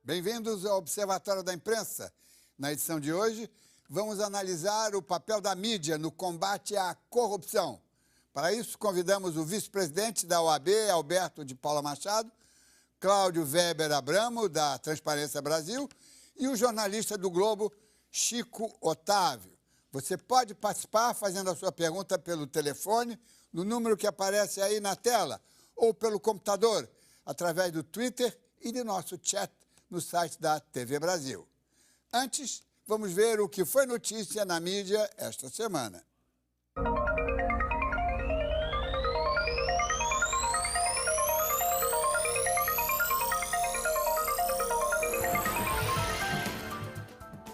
Bem-vindos ao Observatório da Imprensa. Na edição de hoje, vamos analisar o papel da mídia no combate à corrupção. Para isso, convidamos o vice-presidente da OAB, Alberto de Paula Machado, Cláudio Weber Abramo, da Transparência Brasil, e o jornalista do Globo, Chico Otávio. Você pode participar fazendo a sua pergunta pelo telefone, no número que aparece aí na tela, ou pelo computador, através do Twitter e de nosso chat no site da TV Brasil. Antes, vamos ver o que foi notícia na mídia esta semana.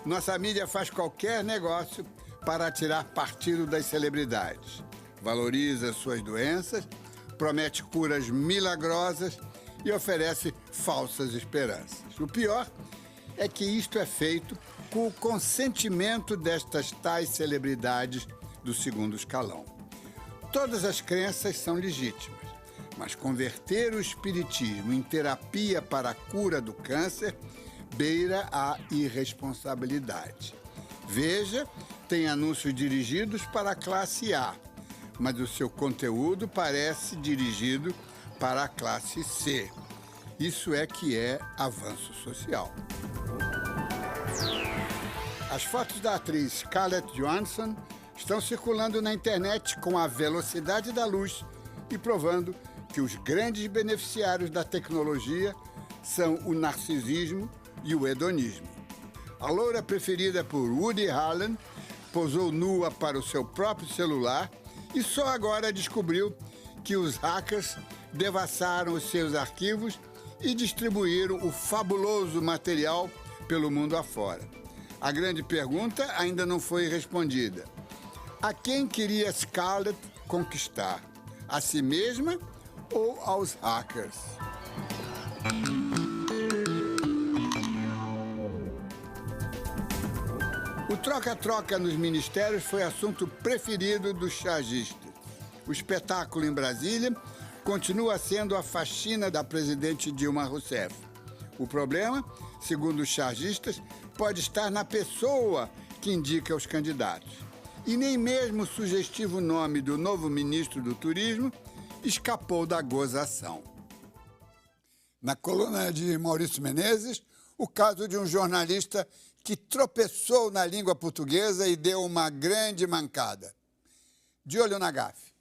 Nossa mídia faz qualquer negócio para tirar partido das celebridades. Valoriza suas doenças, promete curas milagrosas e oferece falsas esperanças. O pior é que isto é feito com o consentimento destas tais celebridades do segundo escalão. Todas as crenças são legítimas, mas converter o espiritismo em terapia para a cura do câncer beira a irresponsabilidade. Veja, tem anúncios dirigidos para a classe A, mas o seu conteúdo parece dirigido para a classe C. Isso é que é avanço social. As fotos da atriz Scarlett Johansson estão circulando na internet com a velocidade da luz e provando que os grandes beneficiários da tecnologia são o narcisismo e o hedonismo. A loura preferida por Woody Allen posou nua para o seu próprio celular e só agora descobriu que os hackers devassaram os seus arquivos e distribuíram o fabuloso material pelo mundo afora. A grande pergunta ainda não foi respondida. A quem queria Scarlett conquistar? A si mesma ou aos hackers? O troca-troca nos ministérios foi assunto preferido dos chargistas. O espetáculo em Brasília continua sendo a faxina da presidente Dilma Rousseff. O problema, segundo os chargistas, pode estar na pessoa que indica os candidatos. E nem mesmo o sugestivo nome do novo ministro do Turismo escapou da gozação. Na coluna de Maurício Menezes, o caso de um jornalista que tropeçou na língua portuguesa e deu uma grande mancada. De olho na gafe.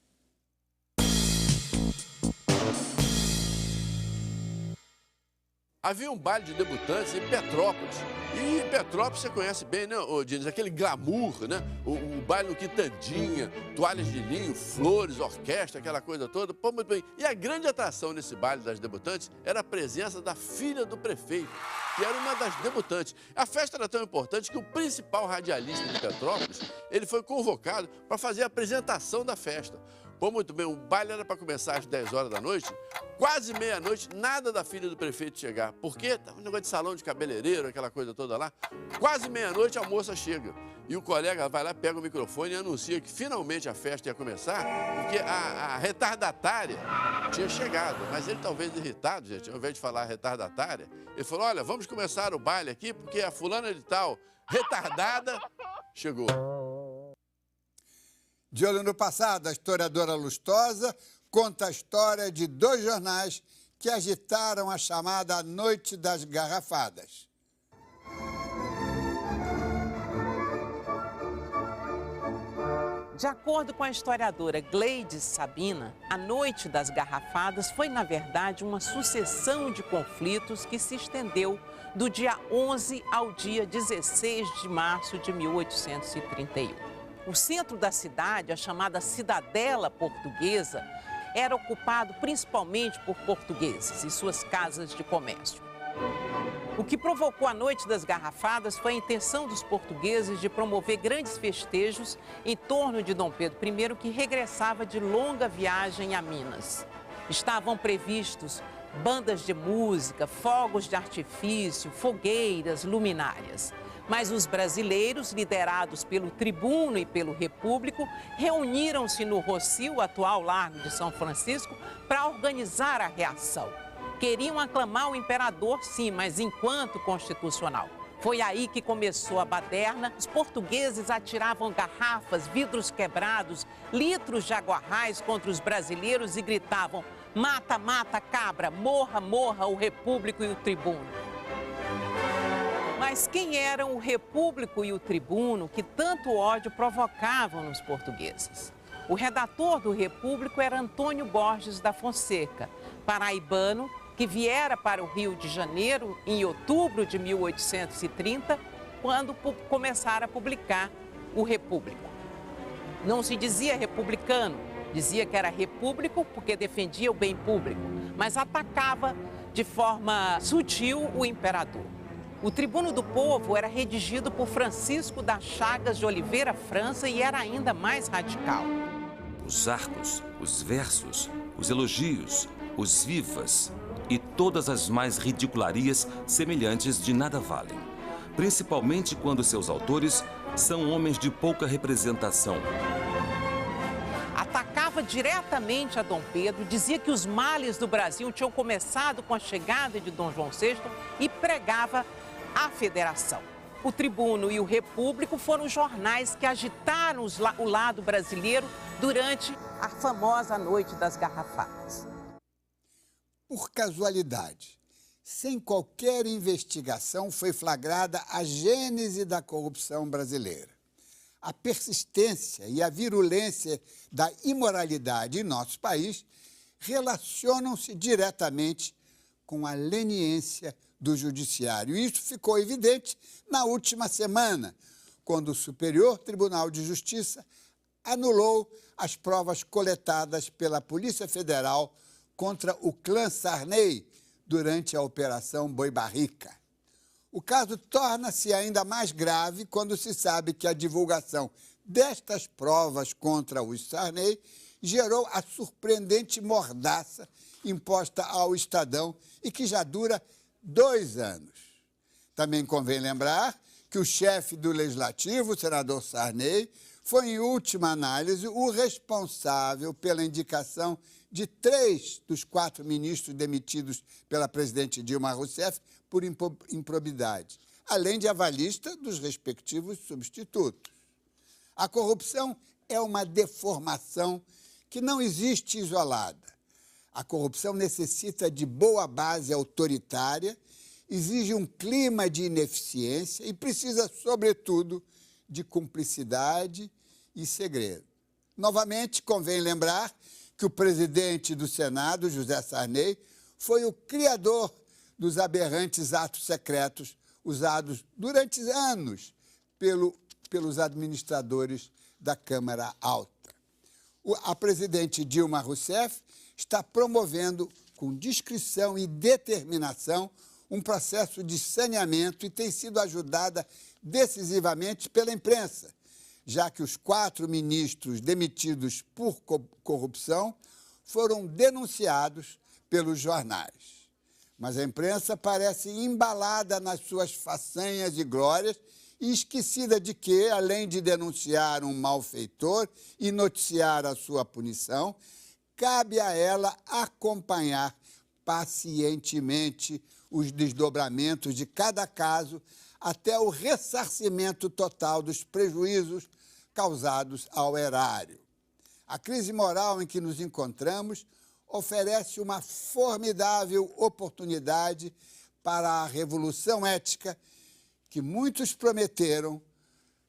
Havia um baile de debutantes em Petrópolis. E em Petrópolis você conhece bem, né, Diniz? Aquele glamour, né? O baile no Quitandinha, toalhas de linho, flores, orquestra, aquela coisa toda. Pô, muito bem. E a grande atração nesse baile das debutantes era a presença da filha do prefeito, que era uma das debutantes. A festa era tão importante que o principal radialista de Petrópolis, ele foi convocado para fazer a apresentação da festa. Pô, muito bem, o baile era para começar às 10 horas da noite, quase meia-noite, nada da filha do prefeito chegar. Por quê? Tava um negócio de salão de cabeleireiro, aquela coisa toda lá. Quase meia-noite a moça chega. E o colega vai lá, pega o microfone e anuncia que finalmente a festa ia começar, porque a retardatária tinha chegado. Mas ele, talvez irritado, gente, ao invés de falar retardatária, ele falou, olha, vamos começar o baile aqui, porque a fulana de tal, retardada, chegou. De olho no passado, a historiadora Lustosa conta a história de dois jornais que agitaram a chamada Noite das Garrafadas. De acordo com a historiadora Gleides Sabina, a Noite das Garrafadas foi, na verdade, uma sucessão de conflitos que se estendeu do dia 11 ao dia 16 de março de 1831. O centro da cidade, a chamada Cidadela Portuguesa, era ocupado principalmente por portugueses e suas casas de comércio. O que provocou a Noite das Garrafadas foi a intenção dos portugueses de promover grandes festejos em torno de Dom Pedro I, que regressava de longa viagem a Minas. Estavam previstos bandas de música, fogos de artifício, fogueiras, luminárias. Mas os brasileiros, liderados pelo Tribuno e pelo Repúblico, reuniram-se no Rossio, atual Largo de São Francisco, para organizar a reação. Queriam aclamar o imperador, sim, mas enquanto constitucional. Foi aí que começou a baderna. Os portugueses atiravam garrafas, vidros quebrados, litros de água raiz contra os brasileiros e gritavam: mata, mata, cabra, morra, morra o repúblico e o tribuno. Mas quem eram o repúblico e o tribuno que tanto ódio provocavam nos portugueses? O redator do Repúblico era Antônio Borges da Fonseca, paraibano, que viera para o Rio de Janeiro em outubro de 1830, quando começaram a publicar o Repúblico. Não se dizia republicano, dizia que era repúblico porque defendia o bem público, mas atacava de forma sutil o imperador. O Tribuno do Povo era redigido por Francisco das Chagas de Oliveira França e era ainda mais radical. Os arcos, os versos, os elogios, os vivas e todas as mais ridicularias semelhantes de nada valem, principalmente quando seus autores são homens de pouca representação. Atacava diretamente a Dom Pedro, dizia que os males do Brasil tinham começado com a chegada de Dom João VI e pregava a federação. O Tribuno e o Repúblico foram os jornais que agitaram o lado brasileiro durante a famosa Noite das Garrafadas. Por casualidade, sem qualquer investigação, foi flagrada a gênese da corrupção brasileira. A persistência e a virulência da imoralidade em nosso país relacionam-se diretamente com a leniência do Judiciário. E isso ficou evidente na última semana, quando o Superior Tribunal de Justiça anulou as provas coletadas pela Polícia Federal contra o clã Sarney durante a Operação Boi Barrica. O caso torna-se ainda mais grave quando se sabe que a divulgação destas provas contra os Sarney gerou a surpreendente mordaça imposta ao Estadão e que já dura 2 anos. Também convém lembrar que o chefe do Legislativo, o senador Sarney, foi, em última análise, o responsável pela indicação de 3 dos 4 ministros demitidos pela presidente Dilma Rousseff por improbidade, além de avalista dos respectivos substitutos. A corrupção é uma deformação que não existe isolada. A corrupção necessita de boa base autoritária, exige um clima de ineficiência e precisa, sobretudo, de cumplicidade e segredo. Novamente, convém lembrar que o presidente do Senado, José Sarney, foi o criador dos aberrantes atos secretos usados durante anos pelos administradores da Câmara Alta. A presidente Dilma Rousseff está promovendo, com discrição e determinação, um processo de saneamento e tem sido ajudada decisivamente pela imprensa, já que os 4 ministros demitidos por corrupção foram denunciados pelos jornais. Mas a imprensa parece embalada nas suas façanhas e glórias e esquecida de que, além de denunciar um malfeitor e noticiar a sua punição, cabe a ela acompanhar pacientemente os desdobramentos de cada caso até o ressarcimento total dos prejuízos causados ao erário. A crise moral em que nos encontramos oferece uma formidável oportunidade para a revolução ética que muitos prometeram,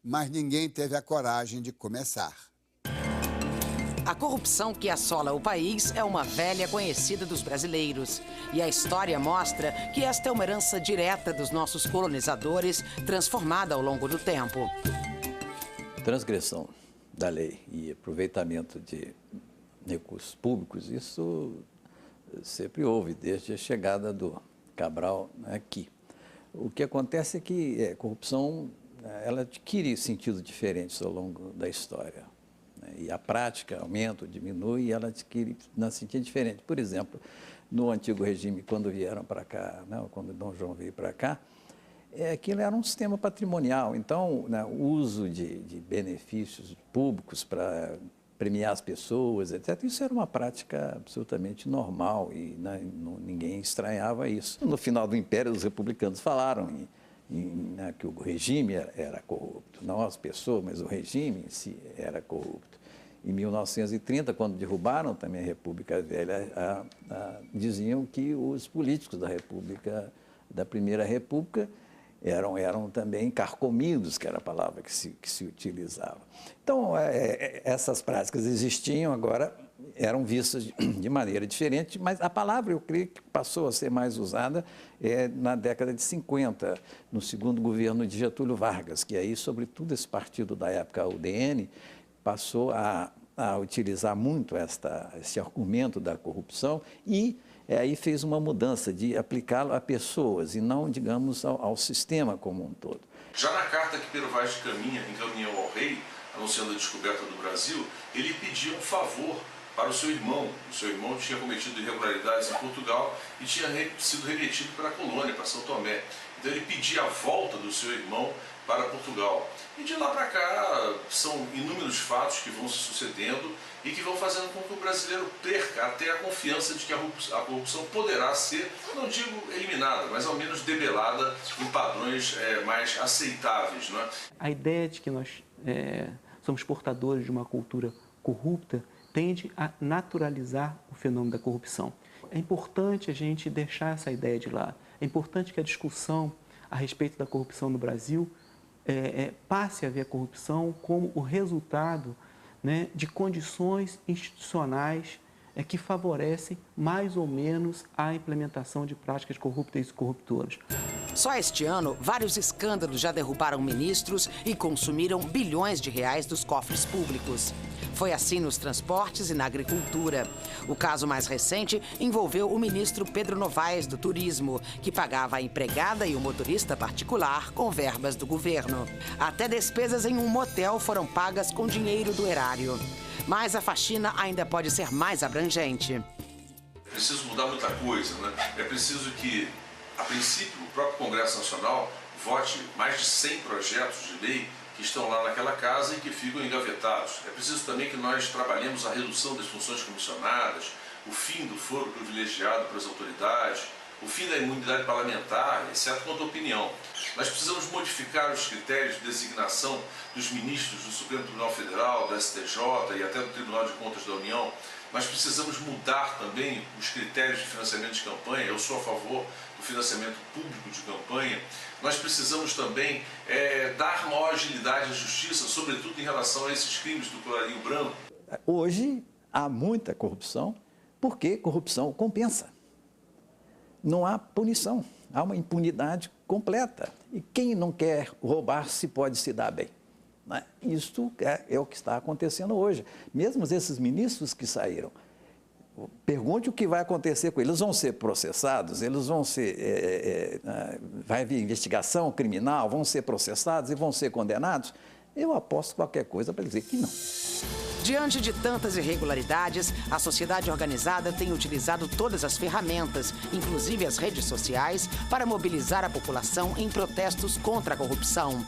mas ninguém teve a coragem de começar. A corrupção que assola o país é uma velha conhecida dos brasileiros. E a história mostra que esta é uma herança direta dos nossos colonizadores, transformada ao longo do tempo. Transgressão da lei e aproveitamento de recursos públicos, isso sempre houve, desde a chegada do Cabral aqui. O que acontece é que a corrupção ela adquire sentidos diferentes ao longo da história. E a prática aumenta, diminui, e ela adquire um sentido diferente. Por exemplo, no antigo regime, quando vieram para cá, né, quando Dom João veio para cá, aquilo era um sistema patrimonial. Então, né, o uso de benefícios públicos para premiar as pessoas, etc. Isso era uma prática absolutamente normal e ninguém estranhava isso. No final do Império, os republicanos falaram que o regime era corrupto. Não as pessoas, mas o regime em si era corrupto. Em 1930, quando derrubaram também a República Velha, diziam que os políticos da Primeira República eram também carcomidos, que era a palavra que se utilizava. Então, essas práticas existiam, agora eram vistas de maneira diferente, mas a palavra, eu creio que passou a ser mais usada na década de 50, no segundo governo de Getúlio Vargas, que aí, sobretudo, esse partido da época, o UDN, passou a utilizar muito esse argumento da corrupção e aí fez uma mudança de aplicá-lo a pessoas e não, digamos, ao sistema como um todo. Já na carta que Pero Vaz de Caminha encaminhou ao rei, anunciando a descoberta do Brasil, ele pedia um favor para o seu irmão. O seu irmão tinha cometido irregularidades em Portugal e tinha sido remetido para a colônia, para São Tomé. Então ele pedia a volta do seu irmão para Portugal. E de lá para cá são inúmeros fatos que vão se sucedendo e que vão fazendo com que o brasileiro perca até a confiança de que a corrupção poderá ser, não digo eliminada, mas ao menos debelada em padrões mais aceitáveis. Não é? A ideia de que nós somos portadores de uma cultura corrupta tende a naturalizar o fenômeno da corrupção. É importante a gente deixar essa ideia de lado. É importante que a discussão a respeito da corrupção no Brasil passe a ver a corrupção como o resultado, né, de condições institucionais que favorecem mais ou menos a implementação de práticas corruptas e corruptoras. Só este ano, vários escândalos já derrubaram ministros e consumiram bilhões de reais dos cofres públicos. Foi assim nos transportes e na agricultura. O caso mais recente envolveu o ministro Pedro Novaes do Turismo, que pagava a empregada e o motorista particular com verbas do governo. Até despesas em um motel foram pagas com dinheiro do erário. Mas a faxina ainda pode ser mais abrangente. É preciso mudar muita coisa, né? É preciso que, a princípio, o próprio Congresso Nacional vote mais de 100 projetos de lei que estão lá naquela casa e que ficam engavetados. É preciso também que nós trabalhemos a redução das funções comissionadas, o fim do foro privilegiado para as autoridades, o fim da imunidade parlamentar, exceto quanto à opinião. Nós precisamos modificar os critérios de designação dos ministros do Supremo Tribunal Federal, do STJ e até do Tribunal de Contas da União. Nós precisamos mudar também os critérios de financiamento de campanha. Eu sou a favor do financiamento público de campanha. Nós precisamos também dar maior agilidade à justiça, sobretudo em relação a esses crimes do colarinho branco. Hoje há muita corrupção, porque corrupção compensa. Não há punição, há uma impunidade completa. E quem não quer roubar se pode se dar bem. Né? Isto é o que está acontecendo hoje. Mesmo esses ministros que saíram, pergunte o que vai acontecer com eles. Eles vão ser processados, eles vão ser... vai haver investigação criminal, vão ser processados e vão ser condenados? Eu aposto qualquer coisa para dizer que não. Diante de tantas irregularidades, a sociedade organizada tem utilizado todas as ferramentas, inclusive as redes sociais, para mobilizar a população em protestos contra a corrupção.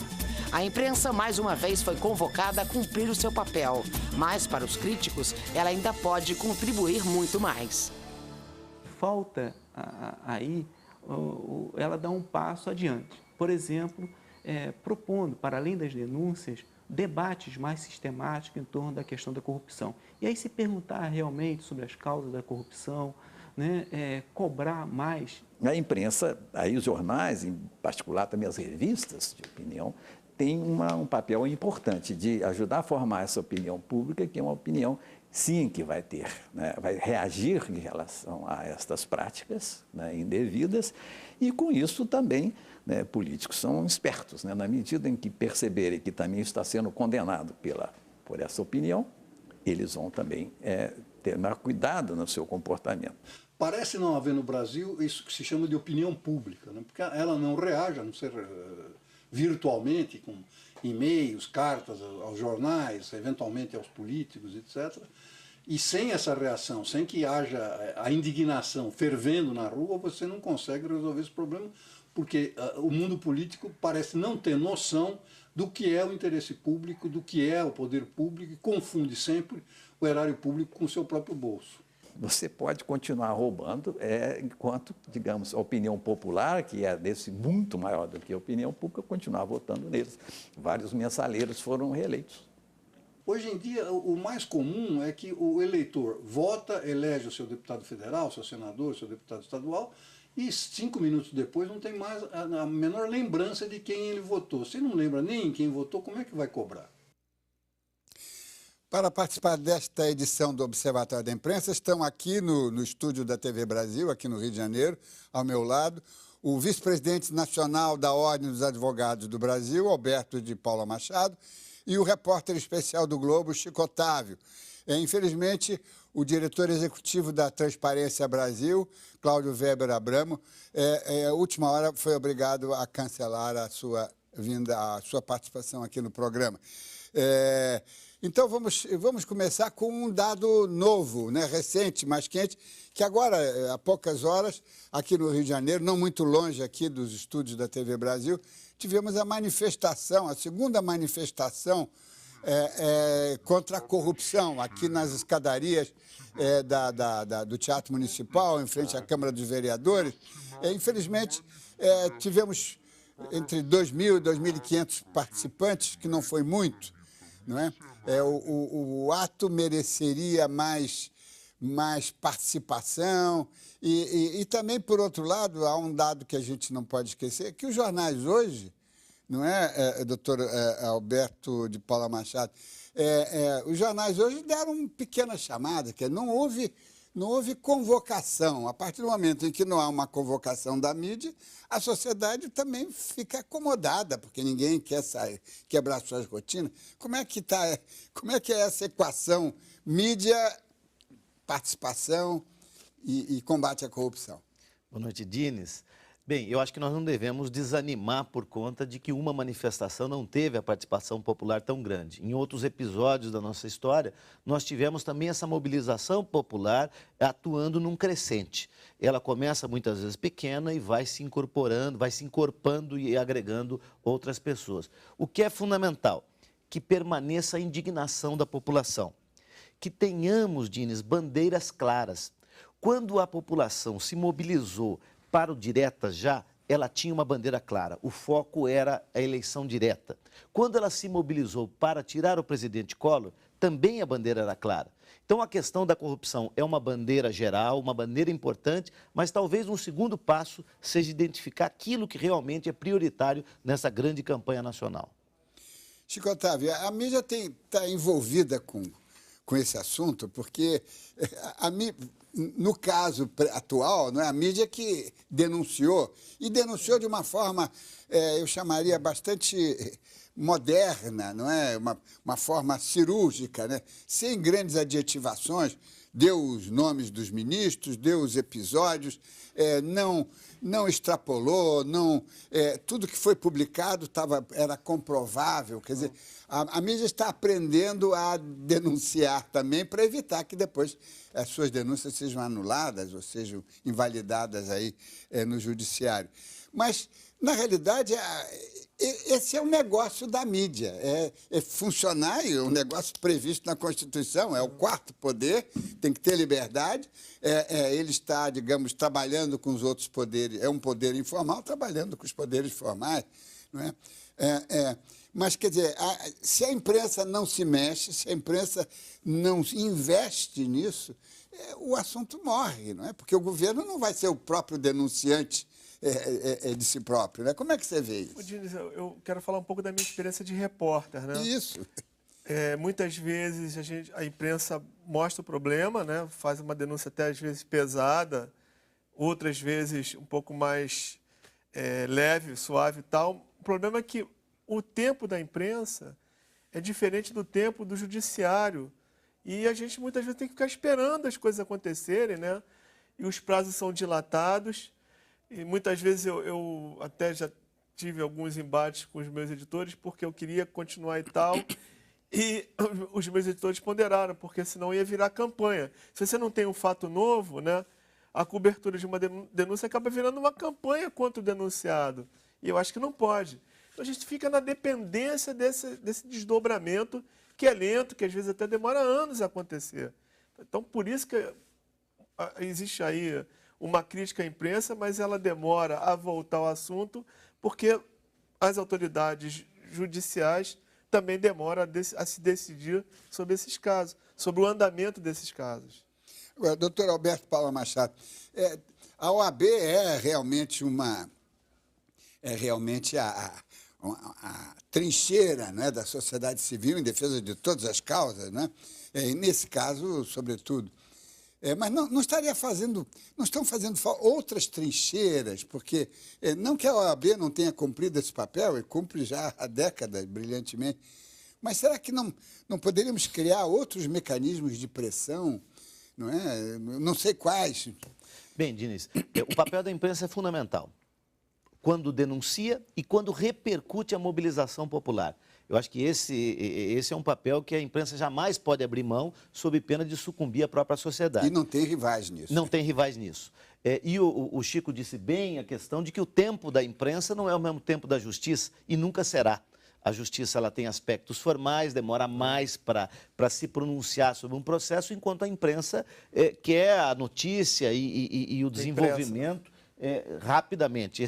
A imprensa, mais uma vez, foi convocada a cumprir o seu papel, mas, para os críticos, ela ainda pode contribuir muito mais. Falta aí ela dar um passo adiante. Por exemplo, propondo, para além das denúncias, debates mais sistemáticos em torno da questão da corrupção. E aí se perguntar realmente sobre as causas da corrupção, né, cobrar mais. A imprensa, aí os jornais, em particular também as revistas de opinião, tem um papel importante de ajudar a formar essa opinião pública, que é uma opinião, sim, que vai ter, né, vai reagir em relação a estas práticas, né, indevidas, e com isso também, né, políticos são espertos, né, na medida em que perceberem que também está sendo condenado por essa opinião, eles vão também ter mais cuidado no seu comportamento. Parece não haver no Brasil isso que se chama de opinião pública, né, porque ela não reage, a não ser virtualmente, com e-mails, cartas aos jornais, eventualmente aos políticos, etc. E sem essa reação, sem que haja a indignação fervendo na rua, você não consegue resolver esse problema, porque o mundo político parece não ter noção do que é o interesse público, do que é o poder público, e confunde sempre o erário público com o seu próprio bolso. Você pode continuar roubando, enquanto, digamos, a opinião popular, que é desse muito maior do que a opinião pública, continuar votando neles. Vários mensaleiros foram reeleitos. Hoje em dia, o mais comum é que o eleitor vota, elege o seu deputado federal, seu senador, seu deputado estadual, e 5 minutos depois não tem mais a menor lembrança de quem ele votou. Se não lembra nem em quem votou, como é que vai cobrar? Para participar desta edição do Observatório da Imprensa, estão aqui no estúdio da TV Brasil, aqui no Rio de Janeiro, ao meu lado, o vice-presidente nacional da Ordem dos Advogados do Brasil, Alberto de Paula Machado, e o repórter especial do Globo, Chico Otávio. Infelizmente, o diretor executivo da Transparência Brasil, Cláudio Weber Abramo, a última hora foi obrigado a cancelar a sua participação aqui no programa. Então, vamos começar com um dado novo, né, recente, mais quente, que agora, há poucas horas, aqui no Rio de Janeiro, não muito longe aqui dos estúdios da TV Brasil, tivemos a manifestação, a segunda manifestação contra a corrupção, aqui nas escadarias do Teatro Municipal, em frente à Câmara dos Vereadores. Infelizmente, tivemos entre 2.000 e 2.500 participantes, que não foi muito, não é? O ato mereceria mais participação e também, por outro lado, há um dado que a gente não pode esquecer, que os jornais hoje, não é, doutor Alberto de Paula Machado, os jornais hoje deram uma pequena chamada, que não houve convocação. A partir do momento em que não há uma convocação da mídia, a sociedade também fica acomodada, porque ninguém quer sair, quebrar suas rotinas. Como é que é essa equação mídia, participação e combate à corrupção? Boa noite, Dines. Bem, eu acho que nós não devemos desanimar por conta de que uma manifestação não teve a participação popular tão grande. Em outros episódios da nossa história, nós tivemos também essa mobilização popular atuando num crescente. Ela começa muitas vezes pequena e vai se incorporando, vai se encorpando e agregando outras pessoas. O que é fundamental? Que permaneça a indignação da população. Que tenhamos, Dines, bandeiras claras. Quando a população se mobilizou para o direta já, ela tinha uma bandeira clara. O foco era a eleição direta. Quando ela se mobilizou para tirar o presidente Collor, também a bandeira era clara. Então, a questão da corrupção é uma bandeira geral, uma bandeira importante, mas talvez um segundo passo seja identificar aquilo que realmente é prioritário nessa grande campanha nacional. Chico Otávio, a mídia está envolvida com esse assunto, porque no caso atual, não é a mídia que denunciou, e denunciou de uma forma, eu chamaria, bastante moderna, não é? Uma forma cirúrgica, né? Sem grandes adjetivações, deu os nomes dos ministros, deu os episódios, não extrapolou, tudo que foi publicado era comprovável. Quer dizer, a mídia está aprendendo a denunciar também para evitar que depois as suas denúncias sejam anuladas ou sejam invalidadas aí no judiciário. Mas, na realidade, esse é o negócio da mídia, é funcionar, é um negócio previsto na Constituição, é o quarto poder, tem que ter liberdade, ele está, digamos, trabalhando com os outros poderes, é um poder informal trabalhando com os poderes formais, não é? Mas, quer dizer, se a imprensa não se mexe, se a imprensa não investe nisso, o assunto morre, não é? Porque o governo não vai ser o próprio denunciante de si próprio, né? Como é que você vê isso? Dines, eu quero falar um pouco da minha experiência de repórter, né? Isso. Muitas vezes a imprensa mostra o problema, né? Faz uma denúncia até às vezes pesada, outras vezes um pouco mais leve, suave e tal. O problema é que o tempo da imprensa é diferente do tempo do judiciário e a gente muitas vezes tem que ficar esperando as coisas acontecerem, né? E os prazos são dilatados. E muitas vezes eu até já tive alguns embates com os meus editores porque eu queria continuar e tal. E os meus editores ponderaram, porque senão ia virar campanha. Se você não tem um fato novo, né, a cobertura de uma denúncia acaba virando uma campanha contra o denunciado. E eu acho que não pode. Então a gente fica na dependência desse desdobramento, que é lento, que às vezes até demora anos a acontecer. Então, por isso que existe aí uma crítica à imprensa, mas ela demora a voltar ao assunto, porque as autoridades judiciais também demoram a se decidir sobre esses casos, sobre o andamento desses casos. Agora, doutor Alberto Paula Machado, a OAB é realmente a trincheira, né, da sociedade civil em defesa de todas as causas, né? E nesse caso, sobretudo. Mas não estão fazendo outras trincheiras, porque não que a OAB não tenha cumprido esse papel, e cumpre já há décadas brilhantemente, mas será que não poderíamos criar outros mecanismos de pressão? Não é? Não sei quais. Bem, Diniz, o papel da imprensa é fundamental quando denuncia e quando repercute a mobilização popular. Eu acho que esse é um papel que a imprensa jamais pode abrir mão, sob pena de sucumbir à própria sociedade. E não tem rivais nisso. Não tem rivais nisso. E o Chico disse bem a questão de que o tempo da imprensa não é o mesmo tempo da justiça e nunca será. A justiça ela tem aspectos formais, demora mais para se pronunciar sobre um processo, enquanto a imprensa quer a notícia e o desenvolvimento rapidamente.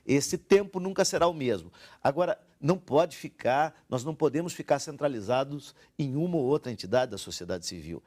Esse tempo nunca será o mesmo. Agora, nós não podemos ficar centralizados em uma ou outra entidade da sociedade civil.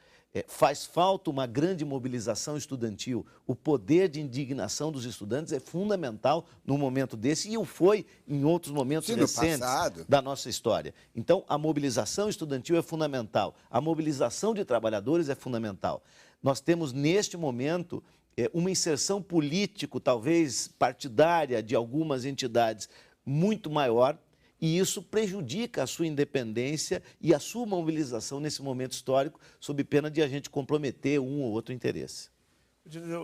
Faz falta uma grande mobilização estudantil. O poder de indignação dos estudantes é fundamental num momento desse e o foi em outros momentos recentes da nossa história. Então, a mobilização estudantil é fundamental. A mobilização de trabalhadores é fundamental. Nós temos, neste momento, uma inserção político, talvez partidária, de algumas entidades muito maior, e isso prejudica a sua independência e a sua mobilização nesse momento histórico, sob pena de a gente comprometer um ou outro interesse.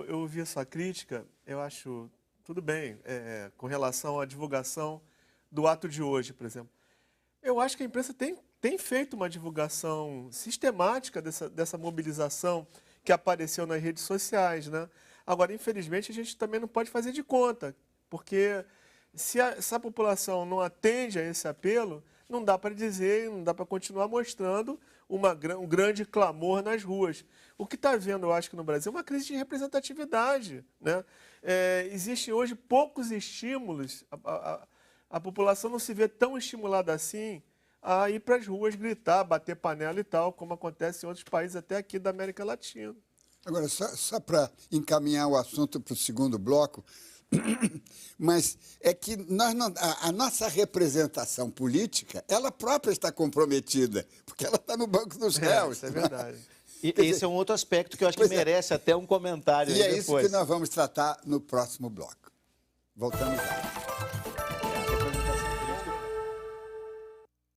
Eu ouvi essa crítica, eu acho tudo bem, com relação à divulgação do ato de hoje, por exemplo. Eu acho que a imprensa tem feito uma divulgação sistemática dessa mobilização que apareceu nas redes sociais, né? Agora, infelizmente, a gente também não pode fazer de conta, porque se a população não atende a esse apelo, não dá para dizer, não dá para continuar mostrando um grande clamor nas ruas. O que está havendo, eu acho que no Brasil, é uma crise de representatividade, né? Existem hoje poucos estímulos, a população não se vê tão estimulada assim a ir para as ruas gritar, bater panela e tal, como acontece em outros países, até aqui da América Latina. Agora, só para encaminhar o assunto para o segundo bloco, mas é que a nossa representação política, ela própria está comprometida, porque ela está no banco dos réus. Isso é verdade. E esse é um outro aspecto que eu acho que merece até um comentário. E é isso que nós vamos tratar no próximo bloco. Voltamos já.